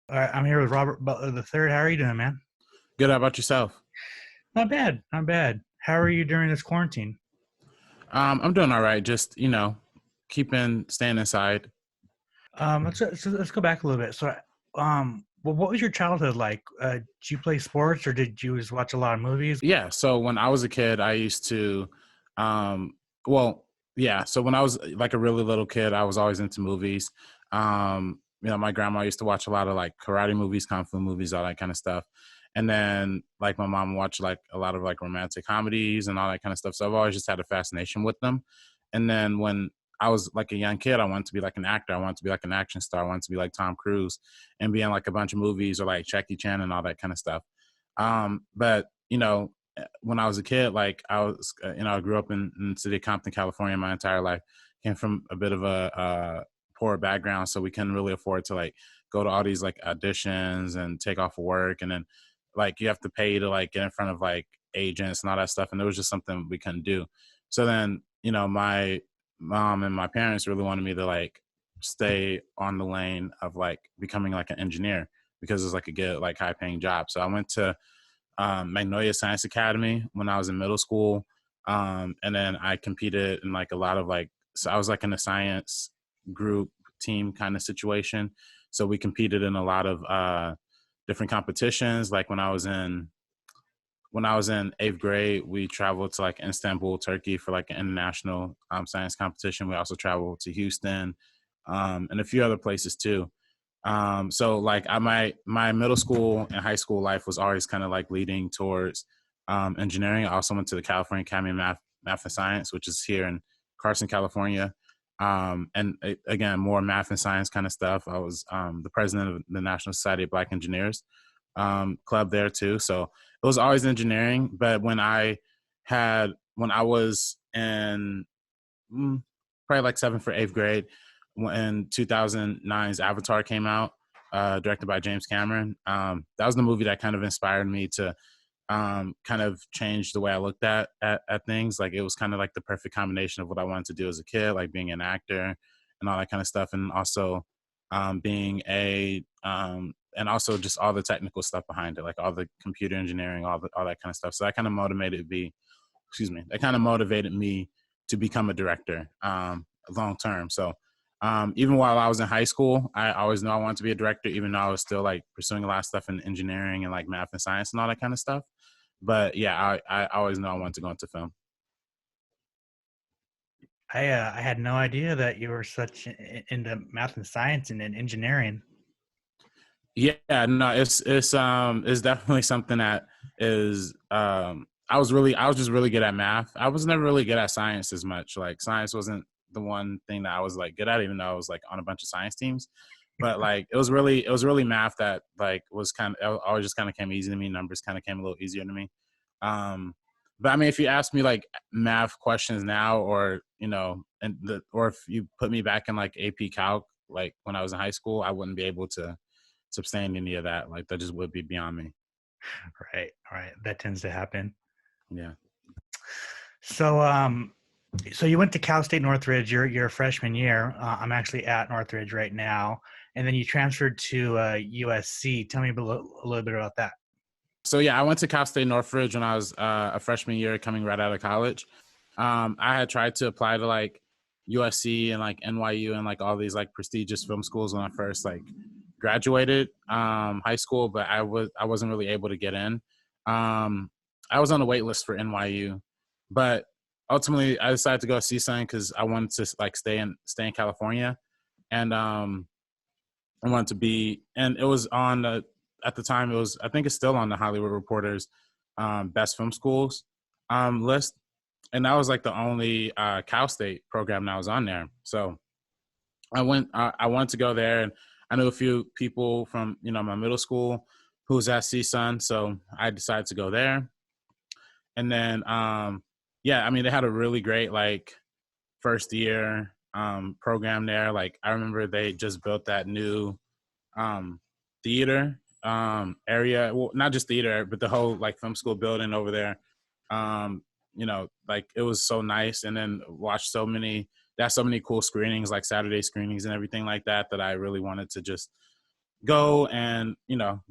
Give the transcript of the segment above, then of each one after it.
All right, I'm here with Robert Butler III. How are you doing, man? Good. How about yourself? Not bad, not bad. How are you during this quarantine? I'm doing all right. Just staying inside. Let's go back a little bit. Well, what was your childhood like? Did you play sports or did you just watch a lot of movies? Yeah. So when I was a kid, I used to, um, well, yeah. So when I was like a really little kid, I was always into movies. My grandma used to watch a lot of like karate movies, kung fu movies, all that kind of stuff. And then like my mom watched like a lot of like romantic comedies and all that kind of stuff. So I've always just had a fascination with them. And then when I was like a young kid, I wanted to be like an actor. I wanted to be like an action star. I wanted to be like Tom Cruise and be in like a bunch of movies or like Jackie Chan and all that kind of stuff. But when I was a kid, like I grew up in the city of Compton, California, my entire life. Came from a bit of a poor background, so we couldn't really afford to like go to all these like auditions and take off of work, and then like you have to pay to like get in front of like agents and all that stuff, and it was just something we couldn't do. So then, my mom and my parents really wanted me to like stay on the lane of like becoming like an engineer because it's like a good like high paying job. So I went to Magnolia Science Academy when I was in middle school. And then I competed in like a lot of like, so I was like in a science group team kind of situation. So we competed in a lot of different competitions. Like when I was in eighth grade, we traveled to like Istanbul, Turkey for like an international science competition. We also traveled to Houston and a few other places too. So like my middle school and high school life was always kind of like leading towards engineering. I also went to the California Academy of Math and Science, which is here in Carson, California. Again, more math and science kind of stuff. I was the president of the National Society of Black Engineers club there too. So it was always engineering. But when I was in probably like seventh or eighth grade, when 2009's Avatar came out, directed by James Cameron. That was the movie that kind of inspired me to kind of change the way I looked at things. Like it was kind of like the perfect combination of what I wanted to do as a kid, like being an actor and all that kind of stuff, and also being and also just all the technical stuff behind it, like all the computer engineering, all that kind of stuff. So that kind of motivated me to become a director long term. So even while I was in high school, I always knew I wanted to be a director, even though I was still like pursuing a lot of stuff in engineering and like math and science and all that kind of stuff. But yeah, I always knew I wanted to go into film. I had no idea that you were such into math and science and in engineering. Yeah, no, it's definitely something that is I was just really good at math. I was never really good at science as much. Like science wasn't the one thing that I was like good at, even though I was like on a bunch of science teams. But like it was really math that like was kind of always just kind of came easy to me. Numbers kind of came a little easier to me. Um, but I mean, if you ask me like math questions now, or or if you put me back in like AP Calc, like when I was in high school, I wouldn't be able to sustain any of that. Like that just would be beyond me. Right, right. That tends to happen. Yeah. So, um, so you went to Cal State Northridge your freshman year. I'm actually at Northridge right now, and then you transferred to USC. Tell me a little bit about that. So yeah, I went to Cal State Northridge when I was a freshman year, coming right out of college. I had tried to apply to like USC and like NYU and like all these like prestigious film schools when I first like graduated high school, but I wasn't really able to get in. Um, I was on the wait list for NYU, but ultimately I decided to go see something because I wanted to like stay in California, and I wanted to be, and it was on the at the time it was, I think it's still on the Hollywood Reporter's best film schools list, and that was like the only Cal State program that was on there. So I went. I wanted to go there, and I knew a few people from my middle school who was at CSUN, so I decided to go there. And then, yeah, I mean, they had a really great like first year program there. Like I remember they just built that new um, theater area. Well, not just theater, but the whole like film school building over there. Like it was so nice, and then watched so many cool screenings, like Saturday screenings and everything like that. That I really wanted to just go and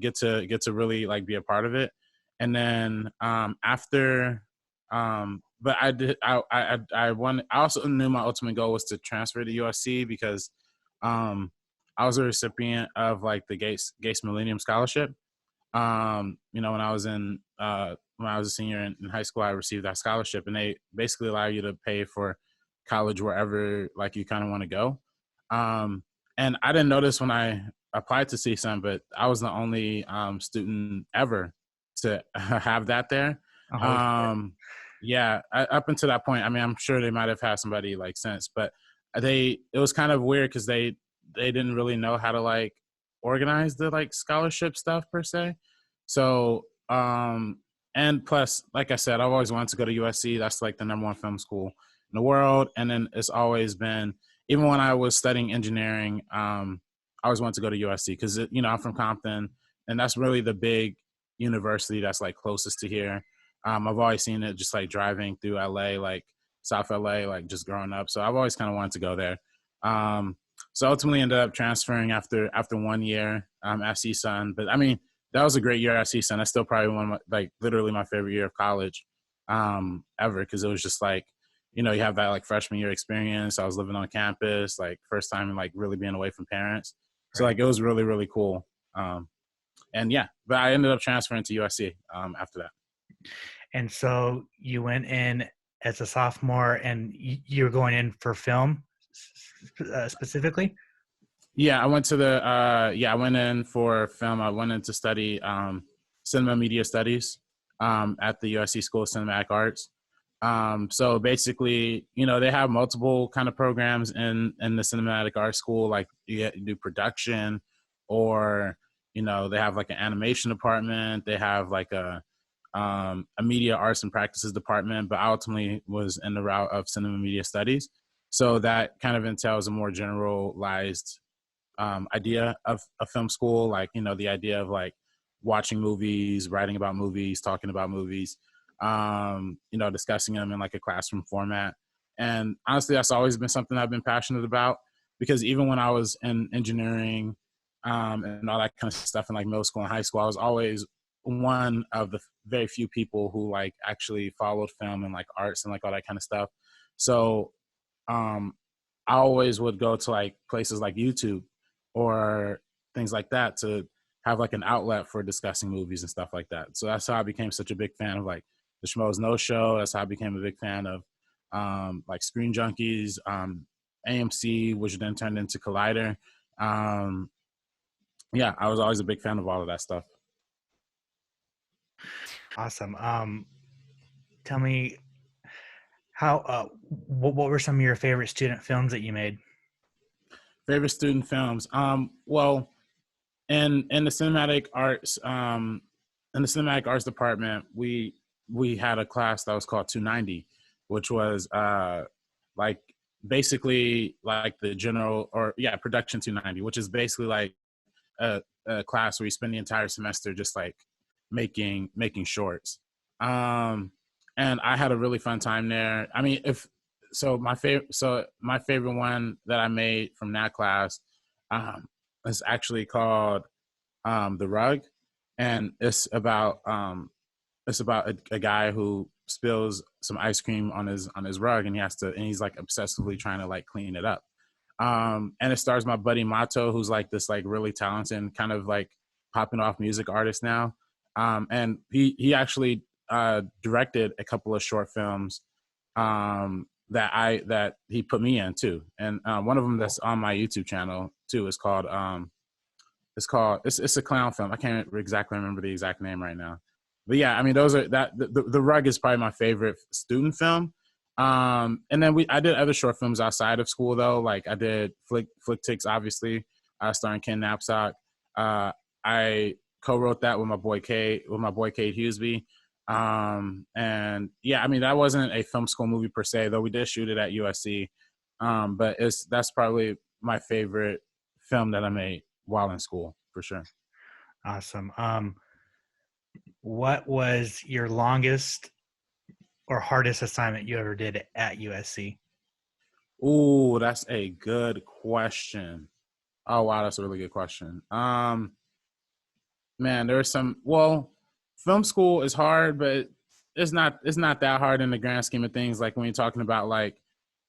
get to really like be a part of it. And then after but I did I also knew my ultimate goal was to transfer to USC because I was a recipient of like the Gates Millennium Scholarship. When I was a senior in high school, I received that scholarship, and they basically allow you to pay for college wherever like you kind of want to go. Um, and I didn't notice when I applied to CSUN, but I was the only student ever to have that there. Oh, holy shit. Um, up until that point, I mean, I'm sure they might have had somebody like since, but it was kind of weird because they didn't really know how to like organize the like scholarship stuff per se. So and plus, like I said, I've always wanted to go to USC. That's like the number one film school in the world. And then it's always been, even when I was studying engineering, I always wanted to go to USC because I'm from Compton, and that's really the big university that's like closest to here. I've always seen it just like driving through LA, like South LA, like just growing up. So I've always kind of wanted to go there. So ultimately ended up transferring after 1 year at CSUN. But I mean, that was a great year at CSUN. That's still probably one of my, like literally my favorite year of college ever, because it was just like, you have that like freshman year experience. I was living on campus, like first time like really being away from parents. So Right. like it was really, really cool. And yeah, but I ended up transferring to USC after that. And so you went in as a sophomore, and you were going in for film specifically. Yeah, I went in for film. I went in to study cinema media studies at the USC School of Cinematic Arts. So basically, they have multiple kind of programs in the cinematic arts school. Like you do production, or they have like an animation department. They have like a media arts and practices department. But I ultimately was in the route of cinema media studies. So that kind of entails a more generalized idea of a film school, like the idea of like watching movies, writing about movies, talking about movies, discussing them in like a classroom format. And honestly, that's always been something I've been passionate about, because even when I was in engineering and all that kind of stuff in like middle school and high school, I was always one of the very few people who like actually followed film and like arts and like all that kind of stuff. So um, I always would go to like places like YouTube or things like that to have like an outlet for discussing movies and stuff like that. So that's how I became such a big fan of like the Schmoes No Show. That's how I became a big fan of like Screen Junkies, AMC, which then turned into Collider. Um, yeah, I was always a big fan of all of that stuff. Awesome. Tell me how. What were some of your favorite student films that you made? Favorite student films? Well, in the cinematic arts department, we had a class that was called 290, which was like basically like the general, or yeah, production 290, which is basically like a class where you spend the entire semester just like making shorts. And I had a really fun time there. I mean, if my favorite one that I made from that class um is actually called The Rug. And it's about a guy who spills some ice cream on his rug, and he's like obsessively trying to like clean it up. And it stars my buddy Mato, who's like this like really talented kind of like popping off music artist now. And he actually directed a couple of short films that he put me in too. And one of them that's on my YouTube channel too is called it's a clown film. I can't exactly remember the exact name right now. But yeah, I mean, those are the Rug is probably my favorite student film. And then I did other short films outside of school though. Like I did Flick Ticks, obviously, starring Ken Knapsack. I co-wrote that with my boy Cade Hughesby. And yeah, I mean, that wasn't a film school movie per se, though we did shoot it at USC. But that's probably my favorite film that I made while in school, for sure. Awesome. What was your longest or hardest assignment you ever did at USC? Ooh, that's a good question. Oh wow, that's a really good question. Man, there's some. Well, film school is hard, but it's not that hard in the grand scheme of things. Like when you're talking about like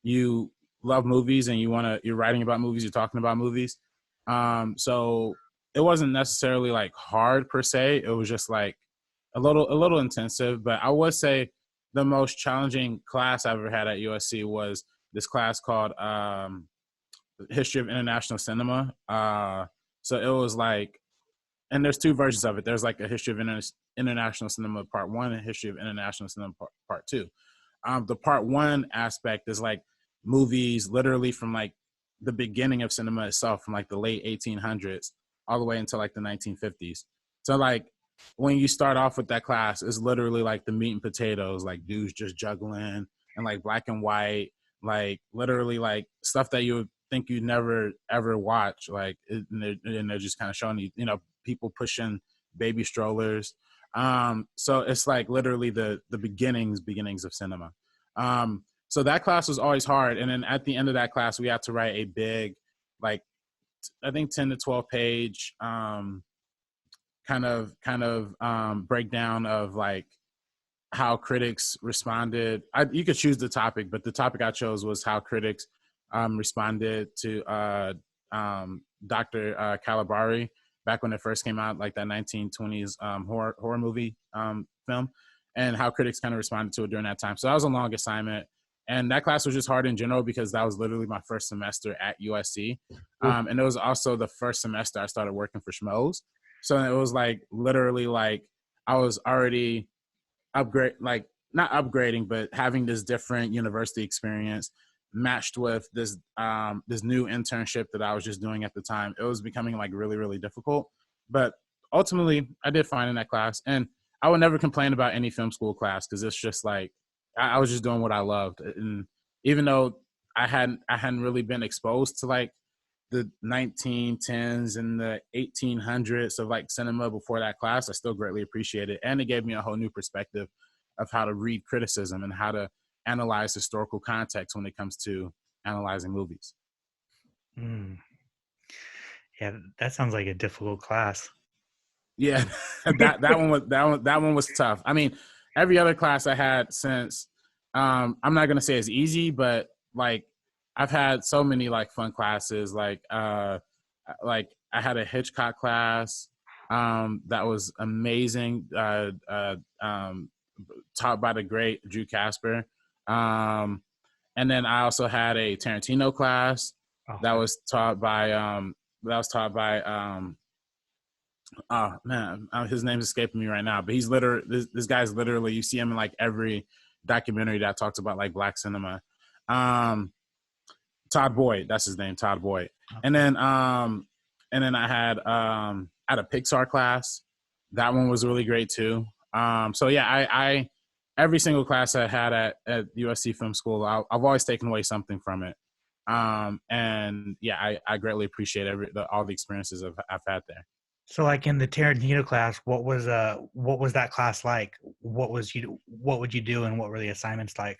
you love movies and you're writing about movies, you're talking about movies. So it wasn't necessarily like hard per se. It was just like a little intensive. But I would say the most challenging class I ever had at USC was this class called History of International Cinema. So it was like, and there's two versions of it. There's like a History of International Cinema Part One and History of International Cinema Part Two. The Part One aspect is like movies literally from like the beginning of cinema itself, from like the late 1800s all the way until like the 1950s. So like when you start off with that class, it's literally like the meat and potatoes, like dudes just juggling and like black and white, like literally like stuff that you would think you'd never ever watch. Like and they're just kind of showing you, people pushing baby strollers. So it's like literally the beginnings of cinema. So that class was always hard. And then at the end of that class, we had to write a big, like, I think 10 to 12 page kind of breakdown of like how critics responded. You could choose the topic, but the topic I chose was how critics responded to Dr. Calabari back when it first came out, like that 1920s horror movie film, and how critics kind of responded to it during that time. So that was a long assignment. And that class was just hard in general because that was literally my first semester at USC. And it was also the first semester I started working for Schmoes. So it was like literally like I was already like not upgrading, but having this different university experience matched with this new internship that I was just doing at the time. It was becoming like really, really difficult. But ultimately I did fine in that class. And I would never complain about any film school class because it's just like I was just doing what I loved. And even though I hadn't really been exposed to like the 1910s and the 1800s of like cinema before that class, I still greatly appreciate it. And it gave me a whole new perspective of how to read criticism and how to analyze historical context when it comes to analyzing movies. Mm. Yeah, that sounds like a difficult class. Yeah, that one was tough. I mean, every other class I had since, I'm not gonna say it's easy, but like I've had so many like fun classes. Like I had a Hitchcock class that was amazing, taught by the great Drew Casper. Um, and then I also had a Tarantino class Oh, that was taught by oh man, his name's escaping me right now, but he's literally this guy's literally, you see him in like every documentary that talks about like black cinema. Um, Todd Boyd, that's his name, Todd Boyd. And okay. then I had a Pixar class. That one was really great too. So yeah, I every single class I had at USC Film School, I've always taken away something from it. And yeah, I greatly appreciate all the experiences I've had there. So, like in the Tarantino class, what was that class like? What would you do, and what were the assignments like?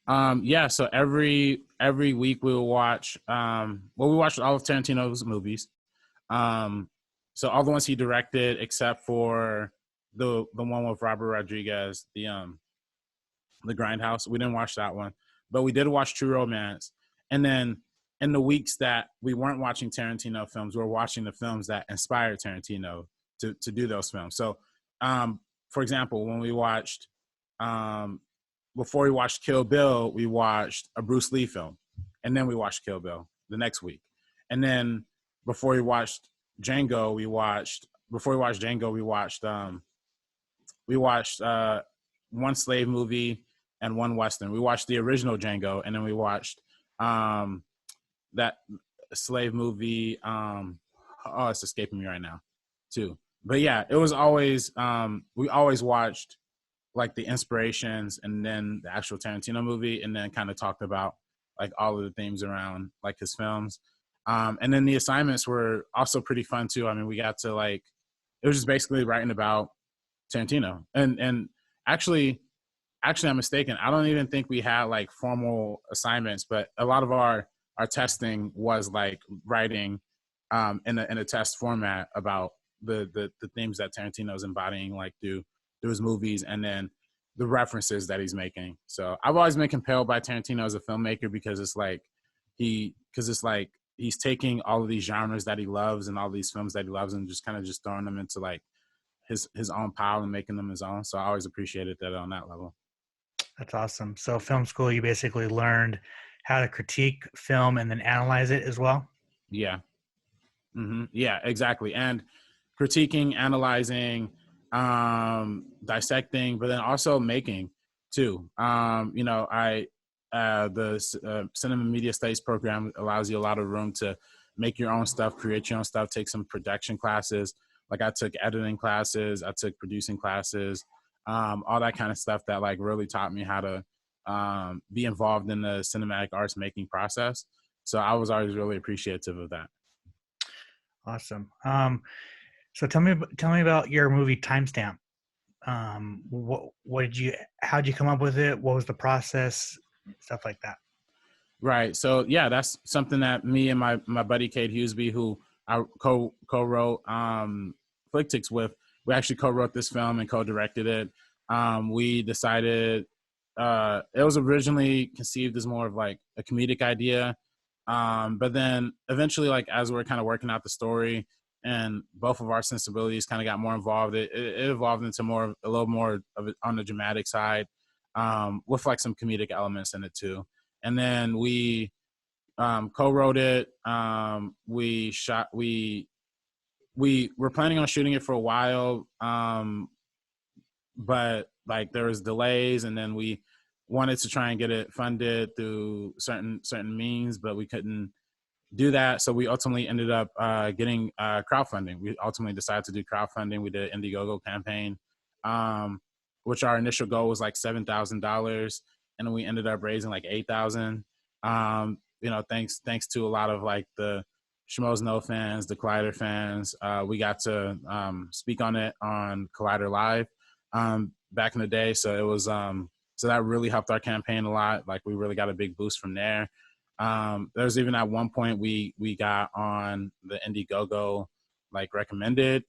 Yeah, so every week we will watch. Well, we watched all of Tarantino's movies. Um, so all the ones he directed, except for the one with Robert Rodriguez, the Grindhouse. We didn't watch that one, but we did watch True Romance. And then in the weeks that we weren't watching Tarantino films, we were watching the films that inspired Tarantino to do those films. So, for example, when we watched um, before we watched Kill Bill, we watched a Bruce Lee film, and then we watched Kill Bill the next week, and then before we watched Django, we watched one slave movie and one western. We watched the original Django, and then we watched um, that slave movie. Oh, it's escaping me right now, too. But yeah, it was always we always watched like the inspirations and then the actual Tarantino movie, and then kind of talked about like all of the themes around like his films. And then the assignments were also pretty fun too. I mean, we got to like, it was just basically writing about Tarantino. And actually I'm mistaken. I don't even think we had like formal assignments, but a lot of our testing was like writing in a test format about the themes that Tarantino's embodying like through his movies, and then the references that he's making. So I've always been compelled by Tarantino as a filmmaker because it's like he's taking all of these genres that he loves and all these films that he loves and just kind of just throwing them into like his own pile and making them his own. So I always appreciated that on that level. That's awesome. So film school, you basically learned how to critique film and then analyze it as well. Yeah. Yeah, exactly. And critiquing, analyzing, dissecting, but then also making too. The cinema media studies program allows you a lot of room to make your own stuff, create your own stuff, take some production classes. Like I took editing classes, I took producing classes, all that kind of stuff that like really taught me how to be involved in the cinematic arts making process. So I was always really appreciative of that. Awesome. So tell me about your movie Timestamp. What did you, how did you come up with it? What was the process? Stuff like that. Right. So yeah, that's something that me and my buddy Kate Hughesby, who I co-wrote Flicktics with, we actually co-wrote this film and co-directed it. We decided it was originally conceived as more of like a comedic idea, but then eventually, like as we're kind of working out the story and both of our sensibilities kind of got more involved, it evolved into a little more of it on the dramatic side, with like some comedic elements in it too. And then we co-wrote it. We were planning on shooting it for a while, but like there was delays, and then we wanted to try and get it funded through certain means, but we couldn't do that. So we ultimately ended up getting crowdfunding. We ultimately decided to do crowdfunding. We did an Indiegogo campaign, which our initial goal was like $7,000, and we ended up raising like 8,000. Thanks to a lot of like the Schmoes No fans, the Collider fans. We got to speak on it on Collider Live back in the day. So it was so that really helped our campaign a lot. Like we really got a big boost from there. There was even at one point we got on the Indiegogo like recommended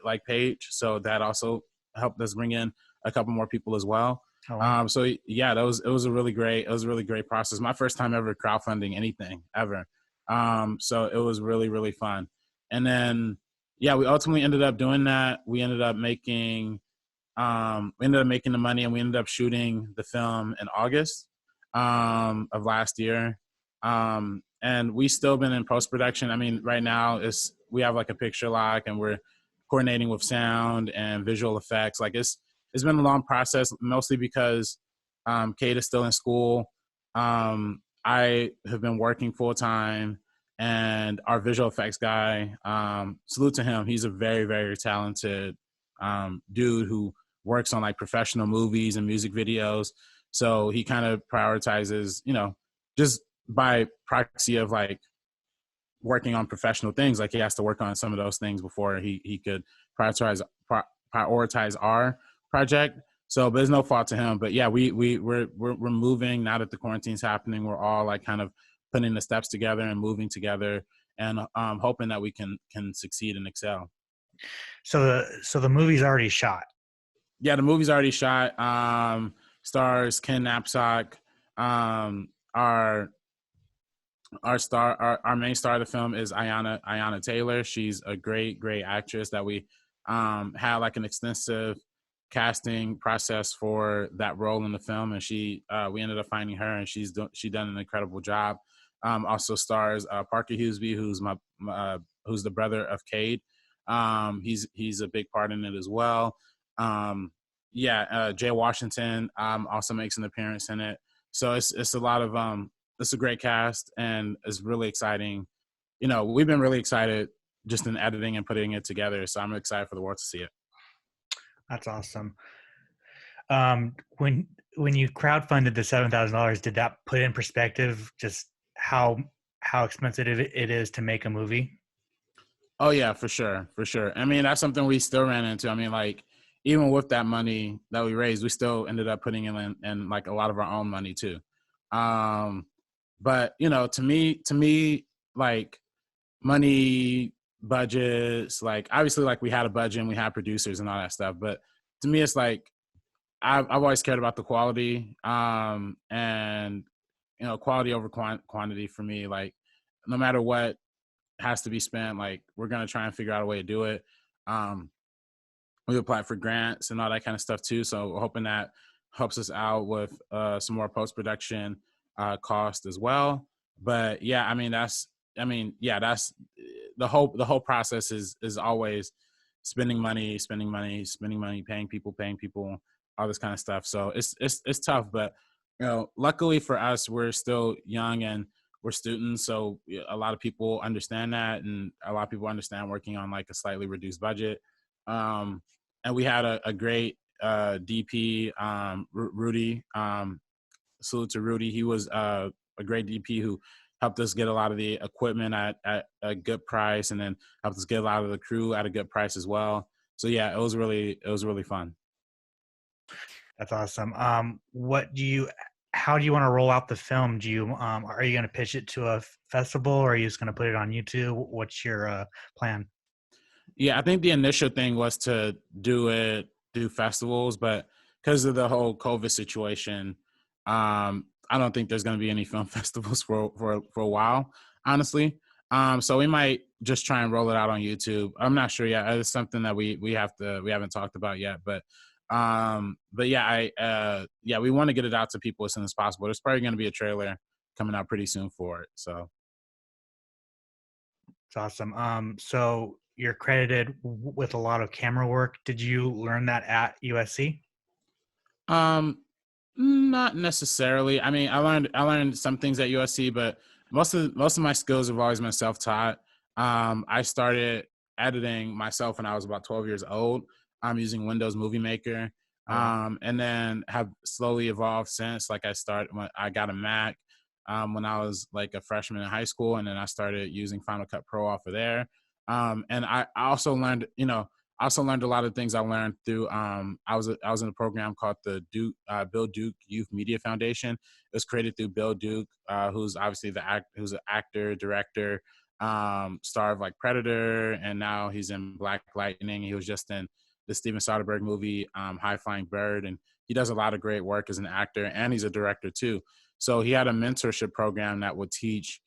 like page. So that also helped us bring in a couple more people as well. Oh, wow. So yeah, it was a really great process. My first time ever crowdfunding anything ever. So it was really, really fun. And then, yeah, we ultimately ended up doing that. We ended up making the money, and we ended up shooting the film in August of last year. And we still been in post-production. I mean, right now we have like a picture lock, and we're coordinating with sound and visual effects. Like it's been a long process, mostly because Kate is still in school. I have been working full time, and our visual effects guy, salute to him. He's a very, very talented dude who works on like professional movies and music videos. So he kind of prioritizes, just by proxy of like working on professional things, like he has to work on some of those things before he could prioritize our project. So, but there's no fault to him. But yeah, we're moving now that the quarantine's happening. We're all like kind of putting the steps together and moving together, and hoping that we can succeed and excel. So the movie's already shot. Yeah, the movie's already shot. Stars Ken Knapsack. Our main star of the film is Ayanna Taylor. She's a great actress that we had like an extensive casting process for that role in the film, and we ended up finding her, and she done an incredible job. Also stars Parker Hughesby, who's the brother of Cade. He's a big part in it as well. Jay Washington also makes an appearance in it. So it's a lot of it's a great cast, and it's really exciting. We've been really excited just in editing and putting it together. So I'm excited for the world to see it. That's awesome. When you crowdfunded the $7,000, did that put in perspective just how expensive it is to make a movie? Oh yeah, for sure. I mean, that's something we still ran into. I mean, like even with that money that we raised, we still ended up putting in like a lot of our own money too. But to me, like money, budgets. Like obviously, like we had a budget and we had producers and all that stuff. But to me, it's like I've always cared about the quality, and quality over quantity for me. Like no matter what has to be spent, like we're gonna try and figure out a way to do it. Um, we applied for grants and all that kind of stuff too. So we're hoping that helps us out with some more post production cost as well. But yeah, that's the whole process is always spending money, paying people, all this kind of stuff. So it's tough, but luckily for us, we're still young and we're students, so a lot of people understand that, and a lot of people understand working on like a slightly reduced budget. Um, and we had a great DP, Rudy. Salute to Rudy. He was a great DP who helped us get a lot of the equipment at a good price, and then helped us get a lot of the crew at a good price as well. So yeah, it was really fun. That's awesome. How do you want to roll out the film? Are you going to pitch it to a festival, or are you just going to put it on YouTube? What's your plan? Yeah, I think the initial thing was to do festivals, but because of the whole COVID situation, I don't think there's going to be any film festivals for a while, honestly. So we might just try and roll it out on YouTube. I'm not sure yet. It's something that we haven't talked about yet, but yeah, we want to get it out to people as soon as possible. There's probably going to be a trailer coming out pretty soon for it. So It's awesome. So you're credited with a lot of camera work. Did you learn that at USC? Um, not necessarily. I mean, I learned some things at USC, but most of my skills have always been self-taught. I started editing myself when I was about 12 years old. I'm using Windows Movie Maker, Oh wow. and then have slowly evolved since. Like I started when I got a Mac when I was like a freshman in high school, and then I started using Final Cut Pro off of there. And I also learned, I also learned a lot of things I learned through. I was in a program called the Bill Duke Youth Media Foundation. It was created through Bill Duke, who's obviously who's an actor, director, star of like Predator, and now he's in Black Lightning. He was just in the Steven Soderbergh movie High Flying Bird, and he does a lot of great work as an actor, and he's a director too. So he had a mentorship program that would teach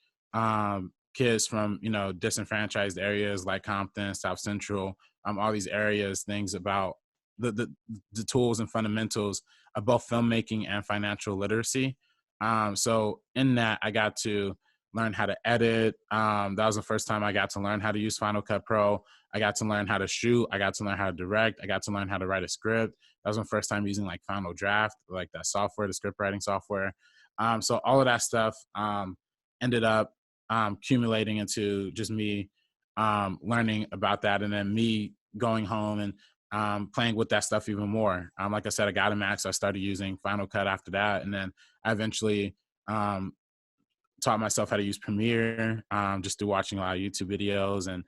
kids from disenfranchised areas like Compton, South Central, all these areas, things about the tools and fundamentals of both filmmaking and financial literacy. So in that, I got to learn how to edit. That was the first time I got to learn how to use Final Cut Pro. I got to learn how to shoot. I got to learn how to direct. I got to learn how to write a script. That was my first time using like Final Draft, like that software, the script writing software. So all of that stuff ended up accumulating into just me learning about that, and then me going home and playing with that stuff even more. Like I said, I got a Mac, so I started using Final Cut after that, and then I eventually taught myself how to use Premiere just through watching a lot of YouTube videos and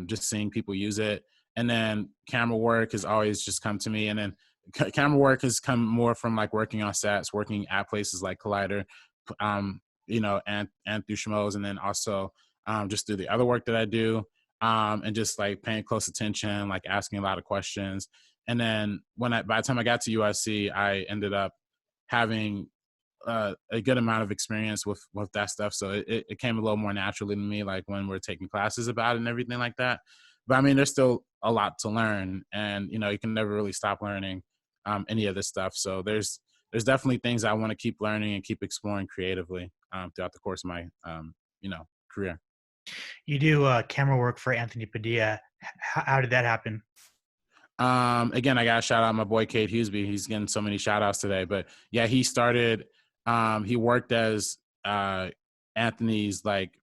just seeing people use it. And then camera work has always just come to me, and then camera work has come more from like working on sets, working at places like Collider, and through Schmoes, and then also just through the other work that I do, and just like paying close attention, like asking a lot of questions. And then by the time I got to USC, I ended up having a good amount of experience with that stuff. So it came a little more naturally to me, like when we're taking classes about it and everything like that. But I mean, there's still a lot to learn, and you can never really stop learning any of this stuff. So there's definitely things I want to keep learning and keep exploring creatively throughout the course of my career. You do camera work for Anthony Padilla. How did that happen? Again, I got to shout out my boy Cade Hughesby. He's getting so many shout outs today. But yeah, he worked as Anthony's like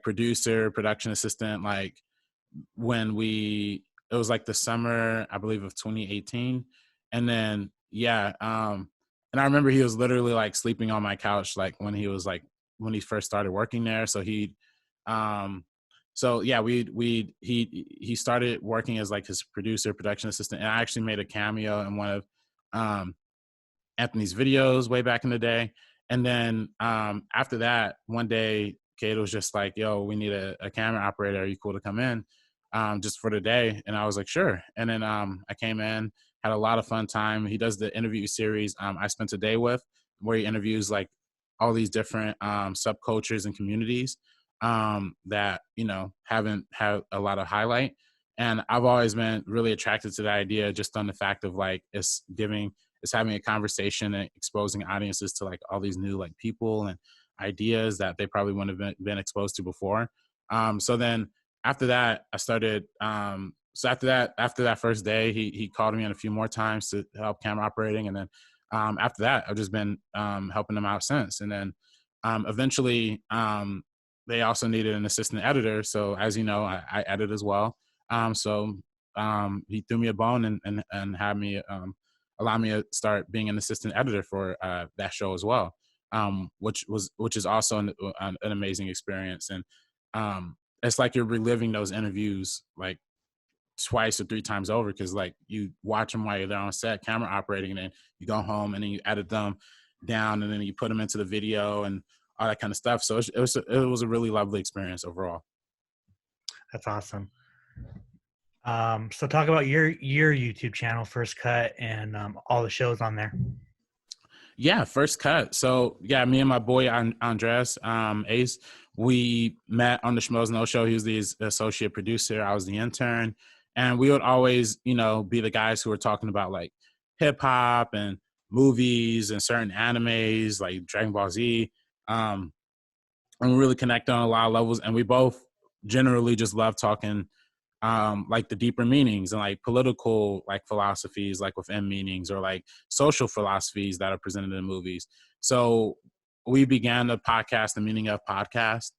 producer, production assistant, like it was like the summer, I believe, of 2018. And then and I remember he was literally like sleeping on my couch like when he first started working there. So um he started working as like his producer, production assistant, and I actually made a cameo in one of um Anthony's videos way back in the day. And then after that, one day kid was just like, yo, we need a camera operator. Are you cool to come in just for the day? And I was like, sure. And then I came in, had a lot of fun time. He does the interview series I Spent a Day With, where he interviews like all these different subcultures and communities that, haven't had a lot of highlight. And I've always been really attracted to the idea just on the fact of like it's having a conversation and exposing audiences to like all these new like people and ideas that they probably wouldn't have been exposed to before. So then after that, I started. After that first day, he called me in a few more times to help camera operating, and then after that, I've just been helping them out since. And then eventually, they also needed an assistant editor. So as you know, I edit as well. He threw me a bone and had me allow me to start being an assistant editor for that show as well, which is also an amazing experience. And it's like you're reliving those interviews like twice or three times over, because like you watch them while you're there on set camera operating, and then you go home and then you edit them down and then you put them into the video and all that kind of stuff. So it was a really lovely experience overall. That's awesome. So talk about your YouTube channel, First Cut, and all the shows on there. Yeah, First Cut. So yeah, me and my boy Andres Ace, we met on the Schmoes No Show. He was the associate producer. I was the intern, and we would always, be the guys who were talking about like hip hop and movies and certain animes like Dragon Ball Z. And we really connect on a lot of levels, and we both generally just love talking like the deeper meanings and like political like philosophies like within meanings, or like social philosophies that are presented in movies. So we began the podcast, The Meaning of Podcast,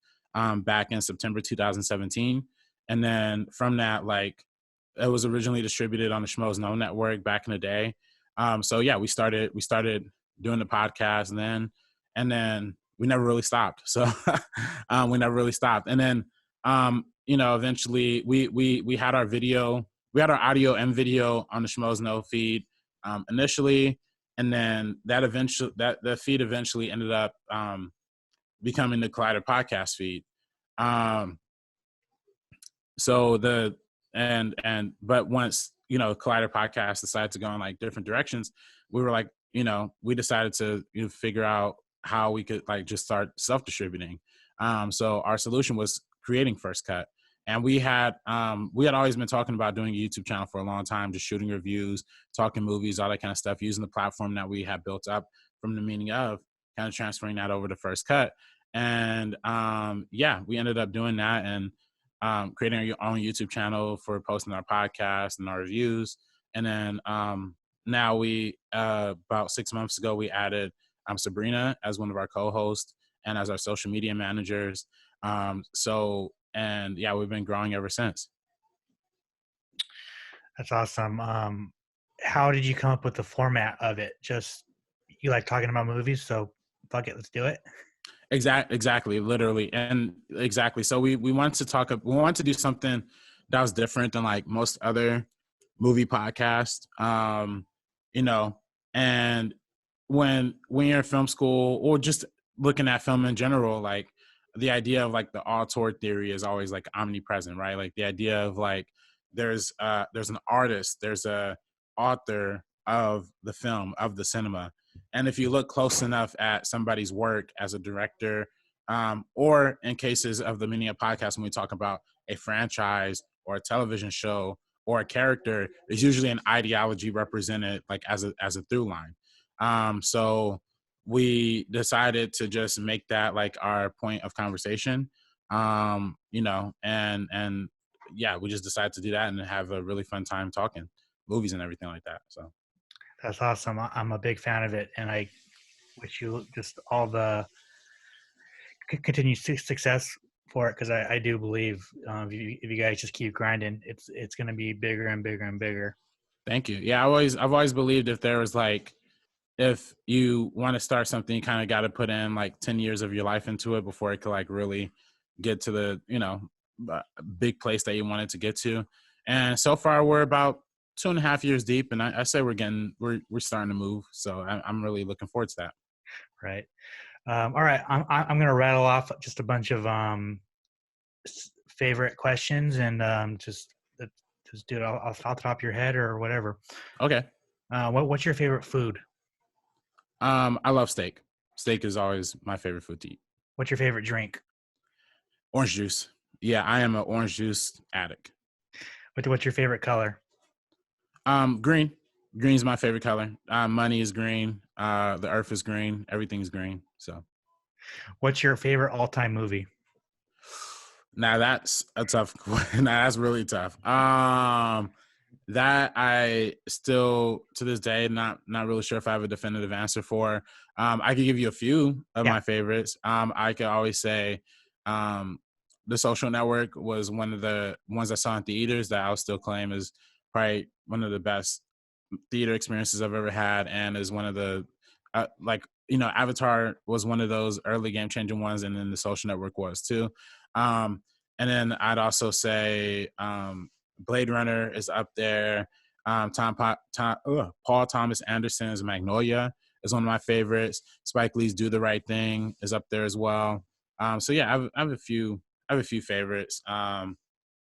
back in September 2017. And then from that, like it was originally distributed on the Schmoes No Network back in the day. So yeah, we started doing the podcast and then we never really stopped. So we never really stopped. And then eventually we had our audio and video on the Schmoes No feed initially, and then that feed eventually ended up becoming the Collider podcast feed. But once Collider podcast decided to go in like different directions, we were like, we decided to figure out how we could like just start self-distributing. So our solution was creating First Cut. And we had always been talking about doing a YouTube channel for a long time, just shooting reviews, talking movies, all that kind of stuff, using the platform that we had built up from The Meaning of, kind of transferring that over to First Cut. And we ended up doing that and creating our own YouTube channel for posting our podcast and our reviews. And then now we, about 6 months ago, we added Sabrina as one of our co-hosts and as our social media managers. We've been growing ever since. That's awesome. How did you come up with the format of it? Just you like talking about movies, so fuck it, let's do it. Exactly, literally, and exactly. So we wanted to do something that was different than like most other movie podcasts. And when you're in film school or just looking at film in general, like the idea of like the auteur theory is always like omnipresent, right? Like the idea of like there's an artist, there's a author of the film, of the cinema. And if you look close enough at somebody's work as a director, or in cases of The Meaning of Podcast, when we talk about a franchise or a television show or a character, there's usually an ideology represented like as a through line. So we decided to just make that like our point of conversation, we just decided to do that and have a really fun time talking movies and everything like that. So that's awesome. I'm a big fan of it, and I wish you just all the continued success for it, because I do believe if you guys just keep grinding, it's going to be bigger and bigger and bigger. Thank you. Yeah, I've always believed if you want to start something, you kind of got to put in like 10 years of your life into it before it could like really get to the, big place that you want it to get to. And so far we're about 2.5 years deep, and I say we're starting to move. So I'm really looking forward to that. Right. All right, I'm gonna rattle off just a bunch of favorite questions and uh, just do it off the top of your head or whatever. Okay. What's your favorite food? I love steak. Steak is always my favorite food to eat. What's your favorite drink? Orange juice. Yeah, I am an orange juice addict. What's your favorite color? Green. Green's my favorite color. Money is green. The earth is green. Everything's green. So What's your favorite all-time movie? now that's a tough. Now that's really tough. That I still to this day not really sure if I have a definitive answer for. I could give you a few of Yeah, my favorites. I could always say, um, The Social Network was one of the ones I saw in theaters that I'll still claim is probably one of the best theater experiences I've ever had, and is one of the Avatar was one of those early game changing ones, and then The Social Network was too. Um, and then I'd also say Blade Runner is up there. Paul Thomas Anderson's Magnolia is one of my favorites. Spike Lee's Do the Right Thing is up there as well. So yeah, I have a few. I have a few favorites.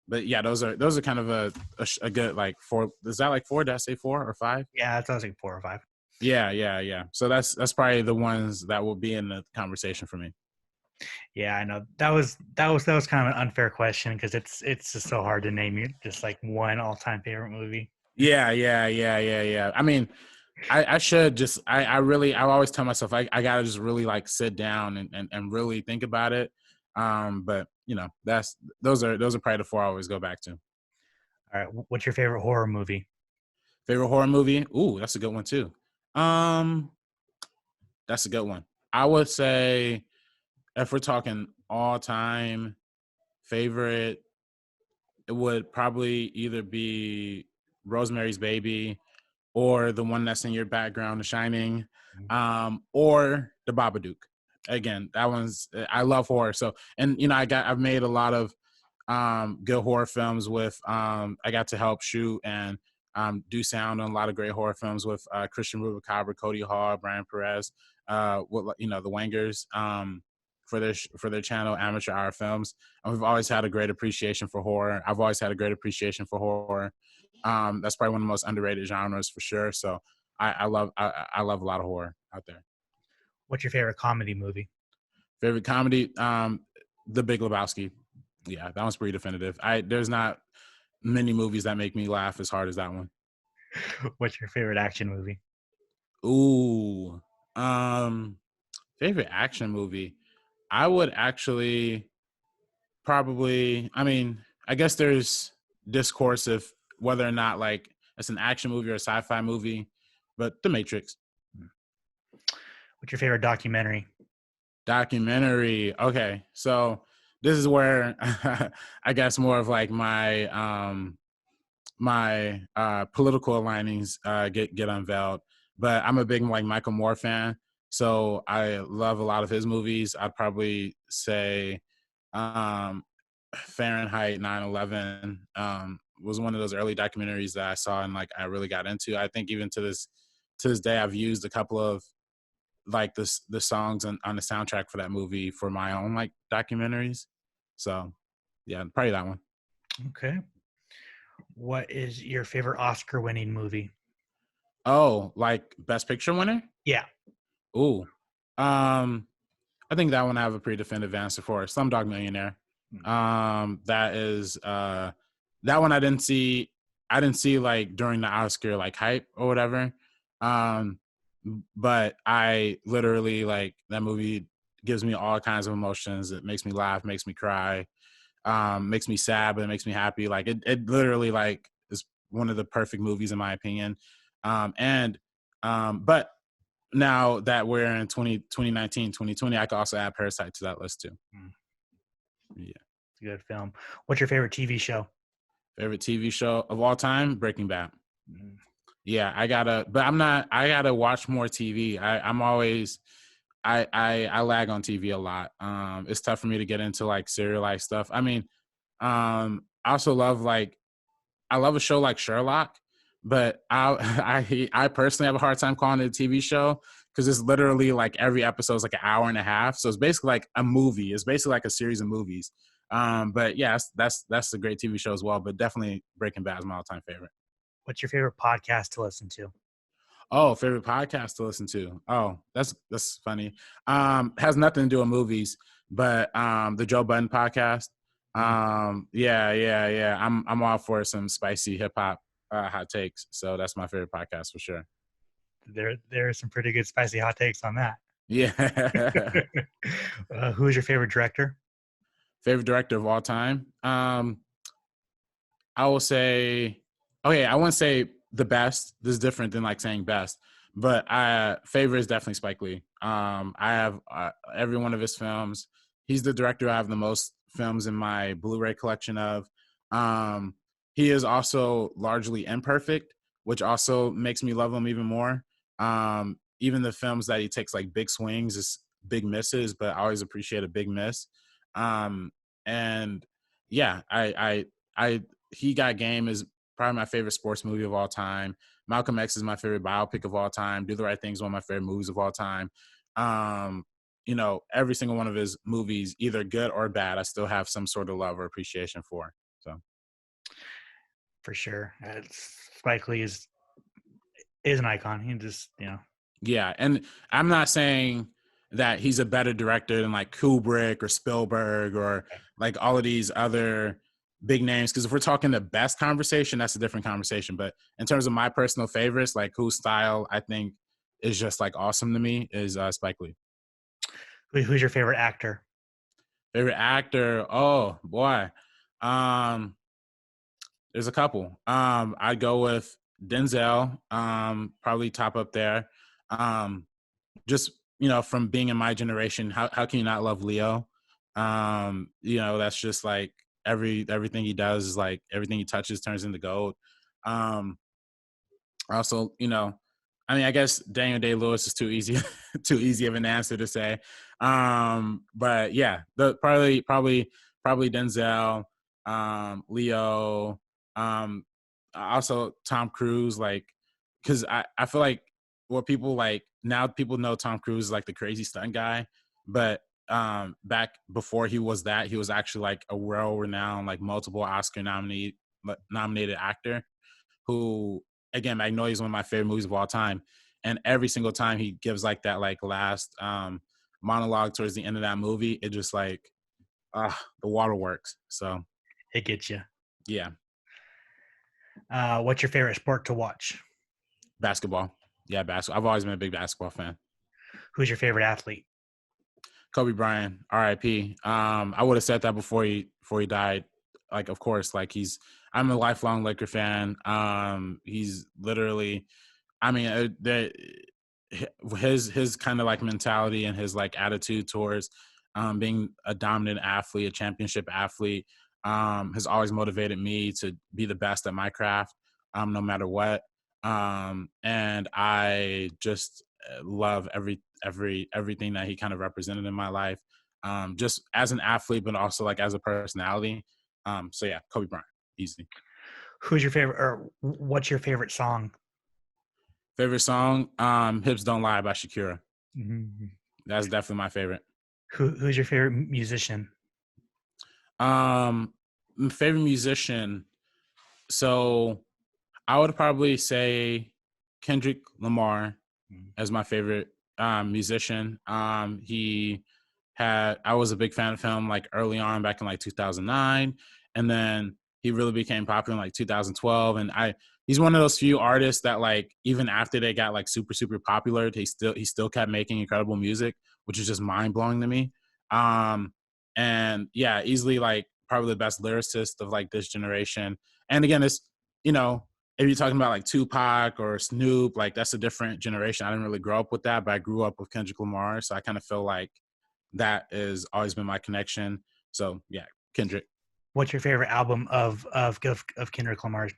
But yeah, those are kind of a good like four. Is that like four? Did I say four or five? yeah, it sounds like 4 or 5. Yeah. So that's probably the ones that will be in the conversation for me. Yeah, I know that was kind of an unfair question because it's just so hard to name you just like one all-time favorite movie. Yeah. I mean, I should just I always tell myself I gotta just really like sit down and really think about it. But you know, those are probably the four I always go back to. All right, what's your favorite horror movie? Favorite horror movie? Ooh, that's a good one too. Um, that's a good one. I would say if we're talking all time favorite, it would probably either be Rosemary's Baby or the one that's in your background, The Shining, or The Babadook. Again, that one's I love horror. So, and you know, I've made a lot of good horror films with I got to help shoot and do sound on a lot of great horror films with Christian Rubicabra, Cody Hall, Brian Perez, the Wangers for their channel Amateur Hour Films. And we've always had a great appreciation for horror. I've always had a great appreciation for horror. That's probably one of the most underrated genres for sure. So I love a lot of horror out there. What's your favorite comedy movie? Favorite comedy, The Big Lebowski. Yeah, that one's pretty definitive. There's not many movies that make me laugh as hard as that one. What's your favorite action movie? Ooh, um, favorite action movie. I would actually probably. I mean, I guess there's discourse of whether or not like it's an action movie or a sci-fi movie, but The Matrix. What's your favorite documentary? Documentary. Okay, so this is where I guess more of like my political alignings get unveiled. But I'm a big like Michael Moore fan, so I love a lot of his movies. I'd probably say um, Fahrenheit 9/11 was one of those early documentaries that I saw and like I really got into. I think even to this day, I've used a couple of like the songs on the soundtrack for that movie for my own like documentaries. So yeah, probably that one. Okay. What is your favorite Oscar-winning movie? Oh, like Best Picture winner? Yeah. Ooh. Um I think that one I have a pretty definitive answer for. Slumdog Millionaire. That is that one I didn't see like during the Oscar like hype or whatever. Um but I literally like that movie gives me all kinds of emotions. It makes me laugh, makes me cry, makes me sad, but it makes me happy. Like it literally like is one of the perfect movies in my opinion. And but now that we're in 2019, 2020, I could also add Parasite to that list too. Mm, Yeah. it's a good film. What's your favorite TV show? Favorite TV show of all time? Breaking Bad. Mm, Yeah, I gotta watch more TV. I'm always I lag on TV a lot. It's tough for me to get into like serialized stuff. I mean, I also love like I love a show like Sherlock, but I I personally have a hard time calling it a TV show because it's literally like every episode is like an hour and a half. So it's basically like a movie. It's basically like a series of movies. But yeah, that's a great TV show as well. But definitely Breaking Bad is my all-time favorite. What's your favorite podcast to listen to? Oh, favorite podcast to listen to. Oh, that's funny. Has nothing to do with movies, but the Joe Budden podcast. Mm. Yeah. I'm all for some spicy hip hop hot takes. So that's my favorite podcast for sure. There are some pretty good spicy hot takes on that. Yeah. Who is your favorite director? Favorite director of all time. I will say, okay, I wouldn't say the best. This is different than like saying best, but favorite is definitely Spike Lee. I have every one of his films. He's the director I have the most films in my Blu-ray collection of. Um, he is also largely imperfect, which also makes me love him even more. Even the films that he takes like big swings is big misses, but I always appreciate a big miss. And yeah, I He Got Game is probably my favorite sports movie of all time. Malcolm X is my favorite biopic of all time. Do the Right Thing is one of my favorite movies of all time. Every single one of his movies, either good or bad, I still have some sort of love or appreciation for. So For sure. Spike Lee is an icon. He just, yeah, and I'm not saying that he's a better director than like Kubrick or Spielberg or like all of these other big names. Because if we're talking the best conversation, that's a different conversation. But in terms of my personal favorites, like whose style I think is just like awesome to me is Spike Lee. who's your favorite actor? Favorite actor? Oh boy, there's a couple. I'd go with Denzel, probably top up there. Um, just from being in my generation, how can you not love Leo? That's just like everything he does is like everything he touches turns into gold. Also, I guess Daniel Day-Lewis is too easy too easy of an answer to say. But yeah, probably Denzel, Leo, um, also Tom Cruise, like, because I feel like what people like now, people know Tom Cruise is like the crazy stunt guy, but back before he was that, he was actually like a well-renowned, like multiple Oscar nominated actor who, again, Magnolia is one of my favorite movies of all time. And every single time he gives like that like last monologue towards the end of that movie, it just like the waterworks. So It gets you. yeah, What's your favorite sport to watch? basketball. Yeah, basketball. I've always been a big basketball fan. Who's your favorite athlete? Kobe Bryant, R.I.P. I would have said that before he died. Like, of course, like I'm a lifelong Laker fan. He's literally, I mean, his kind of like mentality and his like attitude towards being a dominant athlete, a championship athlete, has always motivated me to be the best at my craft, no matter what. And I just love everything that he kind of represented in my life, just as an athlete, but also like as a personality. So yeah, Kobe Bryant, easy. Who's your favorite, or what's your favorite song? Favorite song, Hips Don't Lie by Shakira. Mm-hmm. That's definitely my favorite. Who's your favorite musician? Favorite musician. So I would probably say Kendrick Lamar as my favorite musician. I was a big fan of him like early on back in like 2009, and then he really became popular in like 2012. And he's one of those few artists that like even after they got like super super popular, he still kept making incredible music, which is just mind blowing to me. And yeah, easily like probably the best lyricist of like this generation. And again, it's if you're talking about like Tupac or Snoop, like that's a different generation. I didn't really grow up with that, but I grew up with Kendrick Lamar, so I kind of feel like that has always been my connection. So yeah, Kendrick. What's your favorite album of Kendrick Lamar's?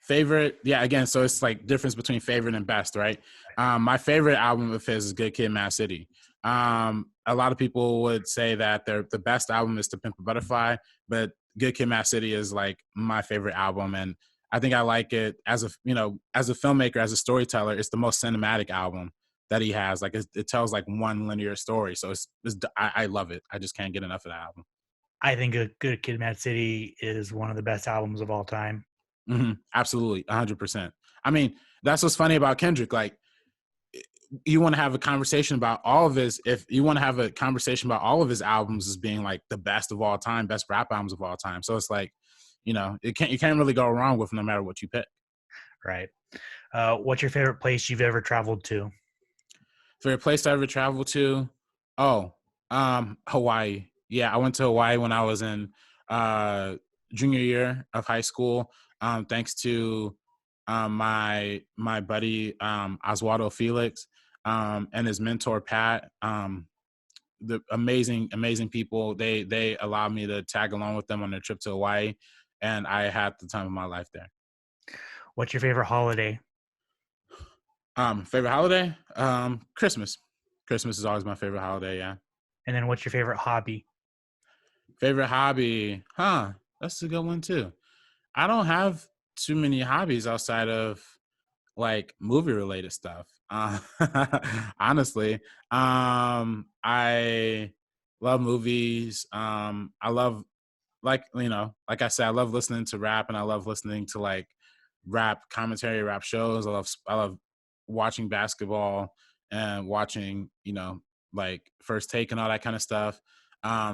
Favorite, yeah, again, so it's like difference between favorite and best, right? My favorite album of his is Good Kid, Mad City. A lot of people would say that the best album is To Pimp a Butterfly, but Good Kid, Mad City is like my favorite album, and I think I like it as a, as a filmmaker, as a storyteller. It's the most cinematic album that he has. Like it tells like one linear story. So I love it. I just can't get enough of that album. I think A Good Kid, Mad City is one of the best albums of all time. Absolutely, 100%. I mean, that's what's funny about Kendrick. Like, you want to have a conversation about all of his, if you want to have a conversation about all of his albums as being like the best of all time, best rap albums of all time. So it's like, you can't really go wrong with no matter what you pick. Right. What's your favorite place you've ever traveled to? Favorite place I ever traveled to? Oh, Hawaii. Yeah, I went to Hawaii when I was in junior year of high school. Thanks to my buddy Oswaldo Felix and his mentor Pat. The amazing people. They allowed me to tag along with them on their trip to Hawaii, and I had the time of my life there. What's your favorite holiday? Favorite holiday? Christmas. Christmas is always my favorite holiday. Yeah. And then what's your favorite hobby? Favorite hobby? Huh. That's a good one too. I don't have too many hobbies outside of like movie related stuff. Honestly, I love movies. I love, like, like I said, I love listening to rap, and I love listening to like rap commentary, rap shows. I love watching basketball and watching, like First Take and all that kind of stuff.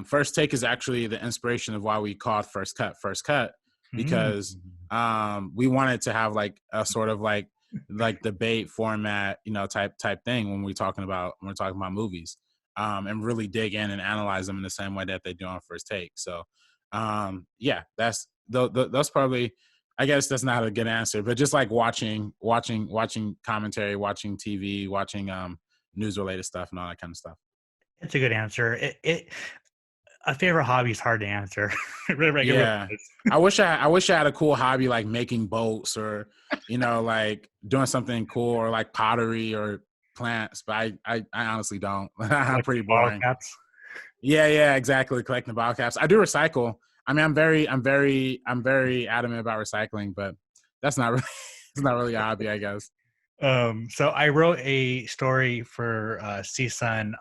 First Take is actually the inspiration of why we called First Cut, because we wanted to have like a sort of like debate format, type thing when we're talking about movies, and really dig in and analyze them in the same way that they do on First Take. So yeah, that's probably, I guess that's not a good answer, but just like watching commentary, watching TV, watching news related stuff and all that kind of stuff. It's a good answer. A favorite hobby is hard to answer. Yeah. I wish I had a cool hobby like making boats, or like doing something cool, or like pottery or plants, but I honestly don't. I'm pretty Bottle boring. caps. Yeah, exactly. Collecting bottle caps. I do recycle. I mean, I'm very adamant about recycling, but that's not really it's not really a hobby, I guess. So I wrote a story for CSUN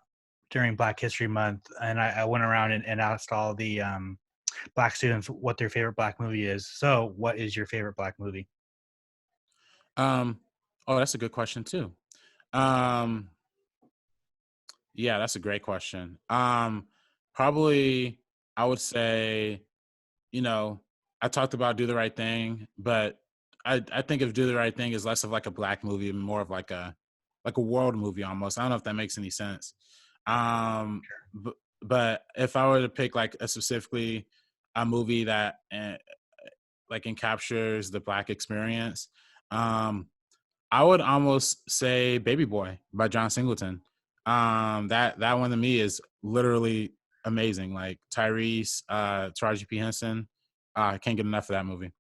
during Black History Month, and I went around and asked all the Black students what their favorite Black movie is. So, what is your favorite Black movie? Um, oh, that's a good question too. Um, yeah, that's a great question. Probably I would say, I talked about Do the Right Thing, but I think of Do the Right Thing as less of like a Black movie and more of like a world movie almost. I don't know if that makes any sense. But if I were to pick like specifically a movie that like encaptures the Black experience, I would almost say Baby Boy by John Singleton. That one to me is literally amazing. Like Tyrese, Taraji P. Henson. I can't get enough of that movie.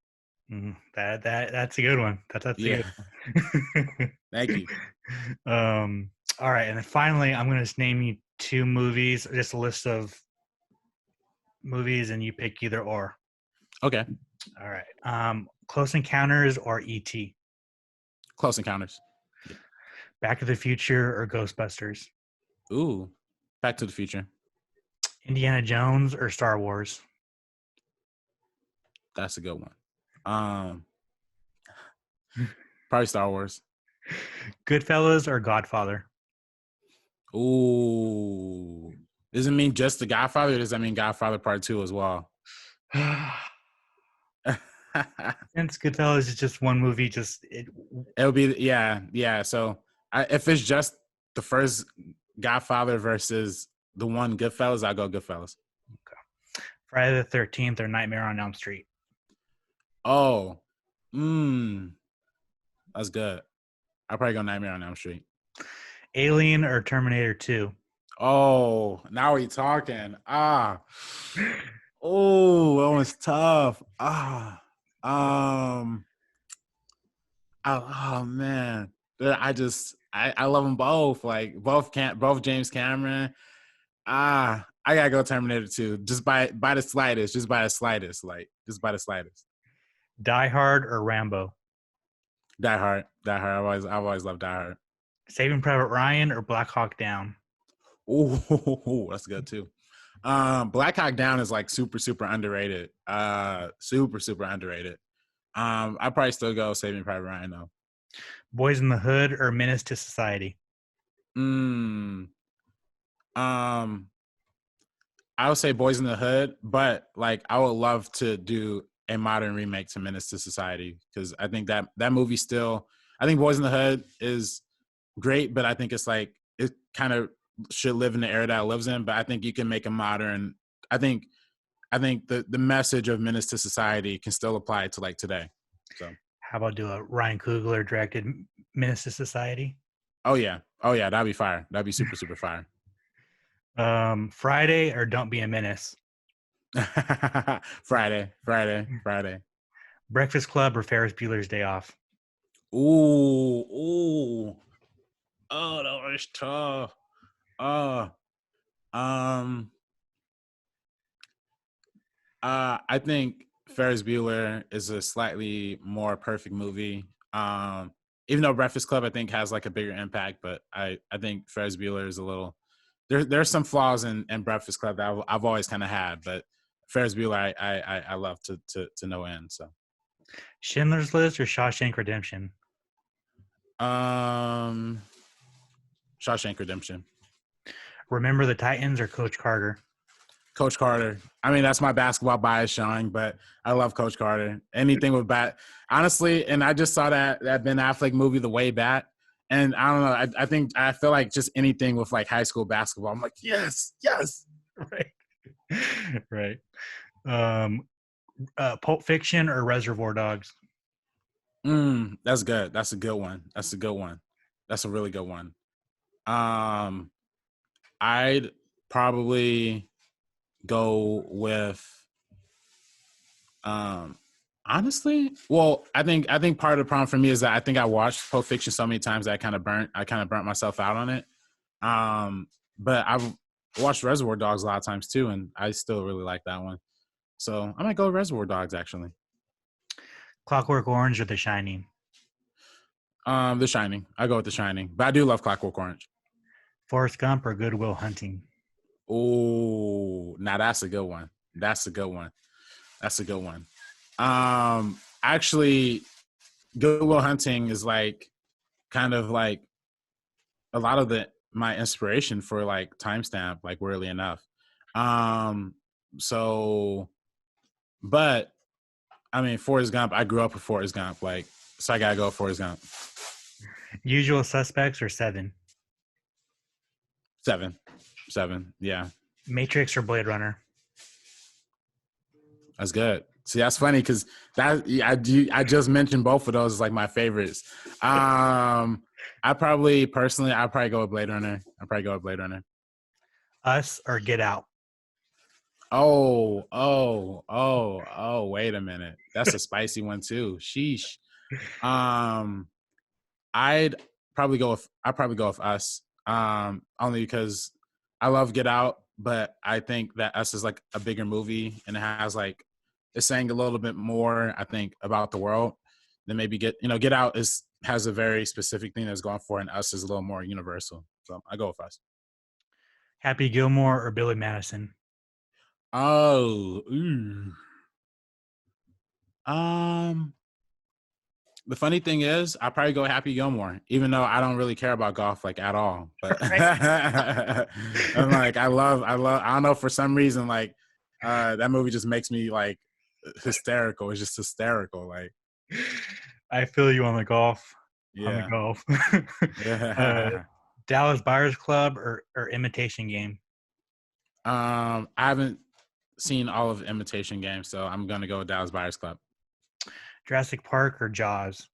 That's a good one. That's a Yeah. good one. Thank you. All right, and then finally, I'm going to name you two movies, just a list of movies, and you pick either or. Okay. All right. Close Encounters or E.T.? Close Encounters. Back to the Future or Ghostbusters? Ooh, Back to the Future. Indiana Jones or Star Wars? That's a good one. Probably Star Wars. Goodfellas or Godfather? Ooh. Does it mean just The Godfather, or does that mean Godfather Part 2 as well? Since Goodfellas is just one movie, It'll be, yeah. So if it's just the first Godfather versus the one Goodfellas, I'll go Goodfellas. Okay. Friday the 13th or Nightmare on Elm Street? Oh, that's good. I'll probably go Nightmare on Elm Street. Alien or Terminator 2? Oh, now we're talking. Oh, that was tough. Oh man, I love them both. Like both James Cameron. I gotta go Terminator 2, just by the slightest, like just by the slightest. Die Hard or Rambo? Die Hard. Die Hard. I've always loved Die Hard. Saving Private Ryan or Black Hawk Down? Ooh, that's good too. Black Hawk Down is like super underrated. Super underrated. I probably still go Saving Private Ryan though. Boys in the Hood or Menace to Society? Mm, um, I would say Boys in the Hood, but like I would love to do a modern remake to Menace to Society because I think that movie still. I think Boys in the Hood is great, but I think it's like it kind of should live in the era that it lives in. But I think you can make a modern. I think the message of Menace to Society can still apply to like today. So How about do a Ryan Coogler directed Menace to Society? oh yeah, that'd be fire. That'd be super fire. Friday or Don't Be a Menace? Friday. Breakfast Club or Ferris Bueller's Day Off? Ooh. Oh, that was tough. Uh, um, I think Ferris Bueller is a slightly more perfect movie. Even though Breakfast Club I think has like a bigger impact, but I think Ferris Bueller is a little. There's some flaws in Breakfast Club that I've always kind of had, but Ferris Bueller I love to no end. So Schindler's List or Shawshank Redemption? um, Shawshank Redemption. Remember the Titans or Coach Carter? Coach Carter. I mean, that's my basketball bias showing, but I love Coach Carter. Anything with bat, honestly. And I just saw that Ben Affleck movie, The Way Back, and I don't know. I feel like just anything with like high school basketball. I'm like, yes. Right. Right. Pulp Fiction or Reservoir Dogs? That's good. That's a good one. That's a really good one. I'd probably go with honestly, well, I think part of the problem for me is that I think I watched Pulp Fiction so many times that I kind of burnt myself out on it. But I've watched Reservoir Dogs a lot of times too, and I still really like that one. So I might go with Reservoir Dogs actually. Clockwork Orange or The Shining? The Shining. I go with The Shining, but I do love Clockwork Orange. Forrest Gump or Good Will Hunting? Oh, now that's a good one. Actually, Good Will Hunting is like kind of like a lot of my inspiration for like timestamp, like weirdly enough. So, but I mean, Forrest Gump. I grew up with Forrest Gump, like so I gotta go with Forrest Gump. Usual Suspects or Seven? Seven, yeah. Matrix or Blade Runner? That's good. See, that's funny because I just mentioned both of those as like my favorites. I probably go with Blade Runner. Us or Get Out? Oh, wait a minute. That's a spicy one too. Sheesh. I'd probably go with Us. Only because I love Get Out, but I think that Us is like a bigger movie and it has like it's saying a little bit more, I think, about the world than maybe Get Out has a very specific thing that's going for, and Us is a little more universal. So I go with Us. Happy Gilmore or Billy Madison? Oh, the funny thing is, I probably go Happy Gilmore, even though I don't really care about golf like at all. But I'm like, I don't know, for some reason, like that movie just makes me like hysterical. It's just hysterical. Like I feel you on the golf. yeah. On the golf. Yeah. Dallas Buyers Club or Imitation Game? I haven't seen all of Imitation Game, so I'm gonna go with Dallas Buyers Club. Jurassic Park or Jaws?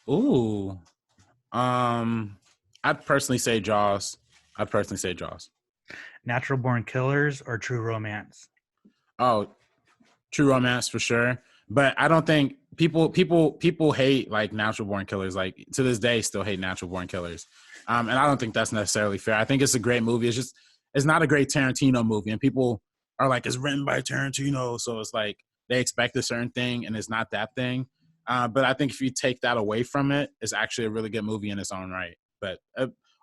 Ooh. I'd personally say Jaws. Natural Born Killers or True Romance? Oh, True Romance for sure. But I don't think people hate like Natural Born Killers. Like to this day, still hate Natural Born Killers. And I don't think that's necessarily fair. I think it's a great movie. It's not a great Tarantino movie, and people are like, it's written by Tarantino, so it's like they expect a certain thing and it's not that thing. But I think if you take that away from it, it's actually a really good movie in its own right. But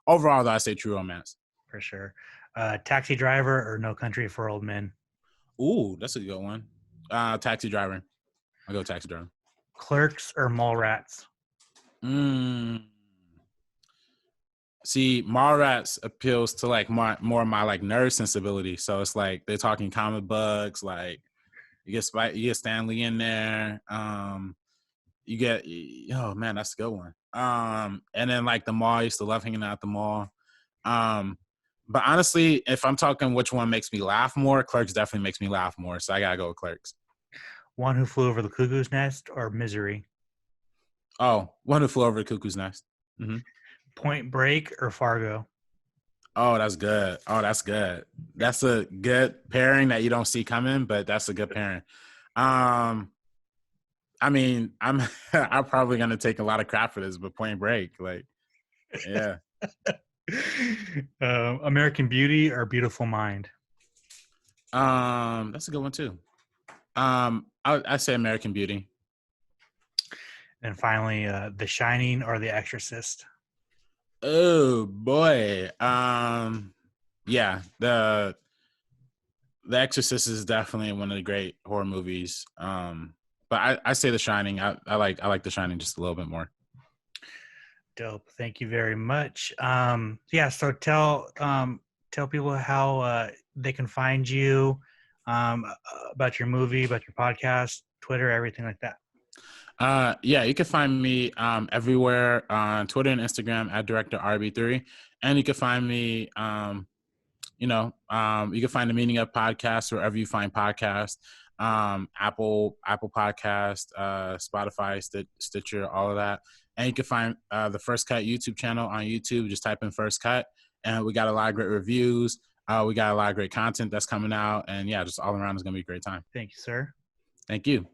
overall, though, I say True Romance. For sure. Taxi Driver or No Country for Old Men? Ooh, that's a good one. Taxi Driver. I'll go Taxi Driver. Clerks or Mallrats? Mm. See, Mallrats appeals to like more of my like nerd sensibility. So it's like they're talking comic books. Like you get Stanley in there. You get oh man, that's a good one. And then like the mall, I used to love hanging out at the mall. But honestly, if I'm talking which one makes me laugh more, Clerks definitely makes me laugh more. So I gotta go with Clerks. One Who Flew Over the Cuckoo's Nest or Misery? Oh, One Who Flew Over the Cuckoo's Nest. Mm-hmm. Point Break or Fargo? Oh, that's good. Oh, that's good. That's a good pairing that you don't see coming, but that's a good pairing. I mean, I'm probably gonna take a lot of crap for this, but Point Break, like, yeah. American Beauty or Beautiful Mind? That's a good one too. I say American Beauty. And finally, The Shining or The Exorcist? Oh boy. Yeah, The Exorcist is definitely one of the great horror movies. But I say The Shining. I like The Shining just a little bit more. Dope. Thank you very much. Yeah. So tell people how they can find you, about your movie, about your podcast, Twitter, everything like that. Yeah, you can find me everywhere on Twitter and Instagram at Director RB3, and you can find me you can find the Meaning of Podcast wherever you find podcasts. Apple Podcast, Spotify, Stitcher, all of that. And you can find the First Cut YouTube channel on YouTube. Just type in First Cut, and we got a lot of great reviews. We got a lot of great content that's coming out, and yeah, just all around is gonna be a great time. Thank you, sir. Thank you.